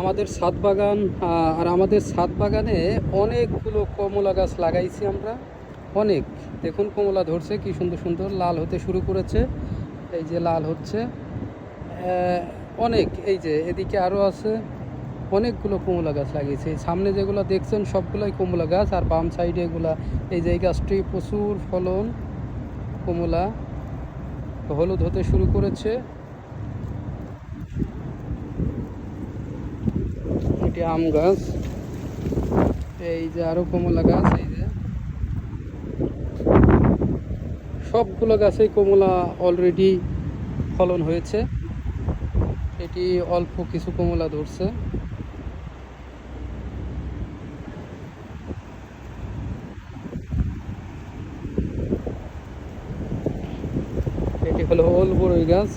আমাদের ছাদ বাগান। আর আমাদের ছাদ বাগানে অনেকগুলো কমলা গাছ লাগাইছি আমরা। অনেক, দেখুন কমলা ধরছে কি সুন্দর সুন্দর, লাল হতে শুরু করেছে। এই যে লাল হচ্ছে অনেক। এই যে এদিকে আরও আছে, অনেকগুলো কমলা গাছ লাগিয়েছে। এই সামনে যেগুলো দেখছেন সবগুলোই কমলা গাছ, আর বাম সাইডে এগুলা। এই যে এই গাছটি প্রচুর ফলন, কমলা হলুদ হতে শুরু করেছে। এটি আম গাছ। এই যে আরো কমলা গাছ। এই যে সবগুলো গাছেই কমলা অলরেডি ফলন হয়েছে। এটি অল্প কিছু কমলা ধরছে। এটি হলো ওল বড়ই গাছ।